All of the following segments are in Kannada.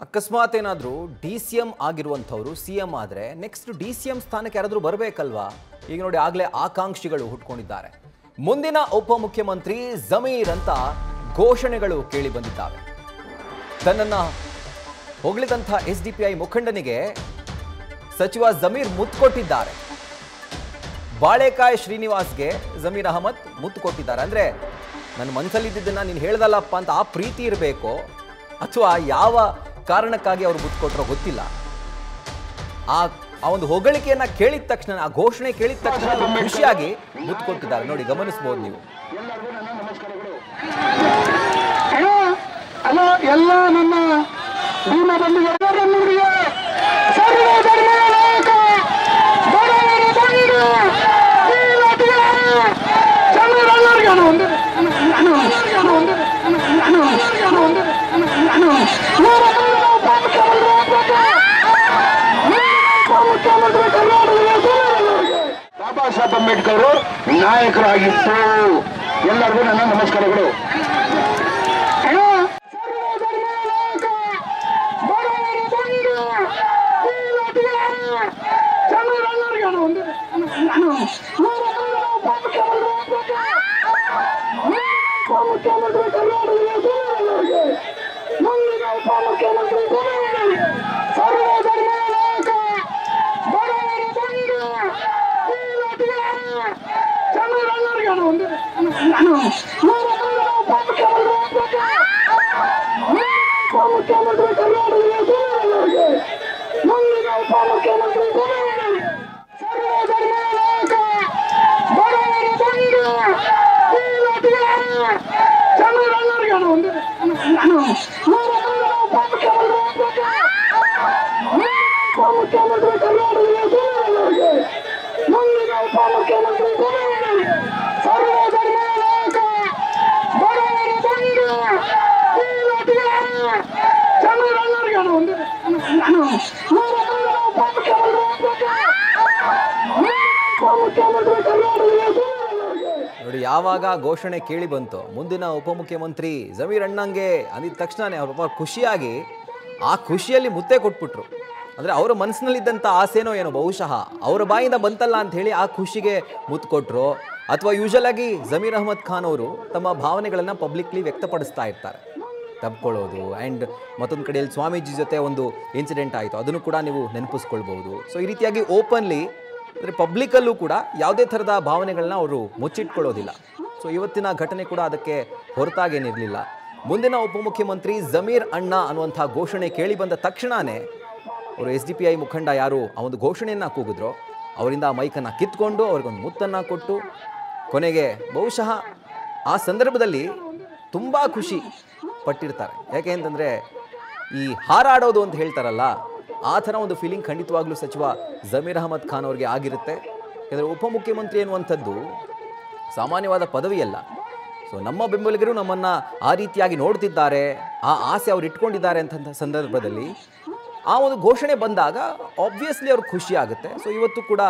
ಅಕಸ್ಮಾತ್ ಏನಾದರೂ DCM ಆಗಿರುವಂಥವ್ರು CM ಆದರೆ ನೆಕ್ಸ್ಟ್ DCM ಸ್ಥಾನಕ್ಕೆ ಯಾರಾದರೂ ಬರಬೇಕಲ್ವಾ? ಈಗ ನೋಡಿ ಆಗಲೇ ಆಕಾಂಕ್ಷಿಗಳು ಹುಟ್ಕೊಂಡಿದ್ದಾರೆ. ಮುಂದಿನ ಉಪಮುಖ್ಯಮಂತ್ರಿ ಜಮೀರ್ ಅಂತ ಘೋಷಣೆಗಳು ಕೇಳಿ ಬಂದಿದ್ದಾವೆ. ತನ್ನನ್ನು ಹೊಗಳಿದಂಥ SDPI ಮುಖಂಡನಿಗೆ ಸಚಿವ ಜಮೀರ್ ಮುತ್ತು ಕೊಟ್ಟಿದ್ದಾರೆ. ಬಾಳೆಕಾಯಿ ಶ್ರೀನಿವಾಸ್ಗೆ ಜಮೀರ್ ಅಹಮದ್ ಮುತ್ತು ಕೊಟ್ಟಿದ್ದಾರೆ. ಅಂದರೆ ನನ್ನ ಮನಸ್ಸಲ್ಲಿದ್ದನ್ನು ನೀನು ಹೇಳ್ದಲ್ಲಪ್ಪ ಅಂತ ಆ ಪ್ರೀತಿ ಇರಬೇಕು ಅಥವಾ ಯಾವ ಕಾರಣಕ್ಕಾಗಿ ಅವರು ಮುತ್ತು ಕೊಟ್ಟರೋ ಗೊತ್ತಿಲ್ಲ. ಆ ಒಂದು ಹೊಗಳಿಕೆಯನ್ನ ಕೇಳಿದ ತಕ್ಷಣ, ಆ ಘೋಷಣೆ ಕೇಳಿದ ತಕ್ಷಣ ಖುಷಿಯಾಗಿ ಮುತ್ತು ಕೊಟ್ಟಿದ್ದಾರೆ. ನೋಡಿ, ಗಮನಿಸಬಹುದು ನೀವು. ಎಲ್ಲ ನನ್ನ ಬಾಬಾ ಸಾಹೇಬ್ ಅಂಬೇಡ್ಕರ್ ನಾಯಕರಾಗಿತ್ತು. ಎಲ್ಲರಿಗೂ ನನ್ನ ನಮಸ್ಕಾರಗಳು. ನೋಡಿ, ಯಾವಾಗ ಘೋಷಣೆ ಕೇಳಿ ಬಂತು ಮುಂದಿನ ಉಪಮುಖ್ಯಮಂತ್ರಿ ಜಮೀರ್ ಅಣ್ಣಂಗೆ ಅಂದಿದ ತಕ್ಷಣನೇ ಅವ್ರ ಖುಷಿಯಾಗಿ ಆ ಖುಷಿಯಲ್ಲಿ ಮುತ್ತೆ ಕೊಟ್ಬಿಟ್ರು. ಅಂದರೆ ಅವರ ಮನಸ್ಸಿನಲ್ಲಿದ್ದಂಥ ಆಸೆನೋ ಏನೋ ಬಹುಶಃ ಅವರ ಬಾಯಿಂದ ಬಂತಲ್ಲ ಅಂತ ಹೇಳಿ ಆ ಖುಷಿಗೆ ಮುತ್ತು ಕೊಟ್ಟರು. ಅಥವಾ ಯೂಶಲ್ ಆಗಿ ಜಮೀರ್ ಅಹಮದ್ ಖಾನ್ ಅವರು ತಮ್ಮ ಭಾವನೆಗಳನ್ನು ಪಬ್ಲಿಕ್ಲಿ ವ್ಯಕ್ತಪಡಿಸ್ತಾ ಇರ್ತಾರೆ, ತಬ್ಕೊಳ್ಳೋದು. ಆ್ಯಂಡ್ ಮತ್ತೊಂದು ಕಡೆಯಲ್ಲಿ ಸ್ವಾಮೀಜಿ ಜೊತೆ ಒಂದು ಇನ್ಸಿಡೆಂಟ್ ಆಯಿತು, ಅದನ್ನು ಕೂಡ ನೀವು ನೆನಪಿಸ್ಕೊಳ್ಬೋದು. ಸೊ ಈ ರೀತಿಯಾಗಿ ಓಪನ್ಲಿ ಅಂದರೆ ಪಬ್ಲಿಕಲ್ಲೂ ಕೂಡ ಯಾವುದೇ ಥರದ ಭಾವನೆಗಳನ್ನ ಅವರು ಮುಚ್ಚಿಟ್ಕೊಳ್ಳೋದಿಲ್ಲ. ಸೊ ಇವತ್ತಿನ ಘಟನೆ ಕೂಡ ಅದಕ್ಕೆ ಹೊರತಾಗೇನಿರಲಿಲ್ಲ. ಮುಂದಿನ ಉಪಮುಖ್ಯಮಂತ್ರಿ ಜಮೀರ್ ಅಣ್ಣ ಅನ್ನುವಂಥ ಘೋಷಣೆ ಕೇಳಿ ಬಂದ ತಕ್ಷಣವೇ ಅವರು SDPI ಮುಖಂಡ ಯಾರು ಆ ಒಂದು ಘೋಷಣೆಯನ್ನು ಕೂಗಿದ್ರೋ ಅವರಿಂದ ಆ ಮೈಕನ್ನು ಕಿತ್ಕೊಂಡು ಅವ್ರಿಗೊಂದು ಮುತ್ತನ್ನು ಕೊಟ್ಟು ಕೊನೆಗೆ ಬಹುಶಃ ಆ ಸಂದರ್ಭದಲ್ಲಿ ತುಂಬ ಖುಷಿ ಪಟ್ಟಿರ್ತಾರೆ. ಯಾಕೆ ಅಂತಂದರೆ ಈ ಹಾರಾಡೋದು ಅಂತ ಹೇಳ್ತಾರಲ್ಲ, ಆ ಥರ ಒಂದು ಫೀಲಿಂಗ್ ಖಂಡಿತವಾಗ್ಲೂ ಸಚಿವ ಜಮೀರ್ ಅಹಮದ್ ಖಾನ್ ಅವ್ರಿಗೆ ಆಗಿರುತ್ತೆ. ಯಾಕಂದರೆ ಉಪಮುಖ್ಯಮಂತ್ರಿ ಎನ್ನುವಂಥದ್ದು ಸಾಮಾನ್ಯವಾದ ಪದವಿಯಲ್ಲ. ಸೊ ನಮ್ಮ ಬೆಂಬಲಿಗರು ನಮ್ಮನ್ನು ಆ ರೀತಿಯಾಗಿ ನೋಡ್ತಿದ್ದಾರೆ, ಆ ಆಸೆ ಅವ್ರು ಇಟ್ಕೊಂಡಿದ್ದಾರೆ ಅಂತ ಸಂದರ್ಭದಲ್ಲಿ ಆ ಒಂದು ಘೋಷಣೆ ಬಂದಾಗ ಆಬ್ವಿಯಸ್ಲಿ ಅವ್ರಿಗೆ ಖುಷಿ ಆಗುತ್ತೆ. ಸೊ ಇವತ್ತು ಕೂಡ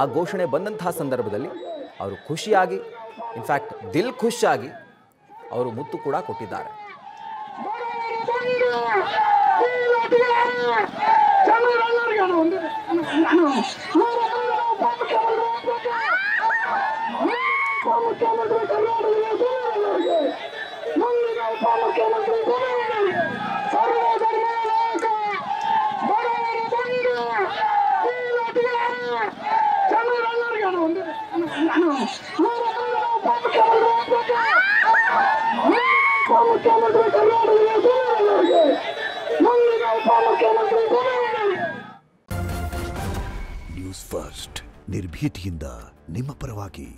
ಆ ಘೋಷಣೆ ಬಂದಂತಹ ಸಂದರ್ಭದಲ್ಲಿ ಅವರು ಖುಷಿಯಾಗಿ, ಇನ್ಫ್ಯಾಕ್ಟ್ ದಿಲ್ ಖುಷಿಯಾಗಿ ಅವರು ಮುತ್ತು ಕೂಡ ಕೊಟ್ಟಿದ್ದಾರೆ. ನ್ಯೂಸ್ ಫಸ್ಟ್ ನಿರ್ಭೀತಿಯಿಂದ ನಿಮ್ಮ ಪರವಾಗಿ.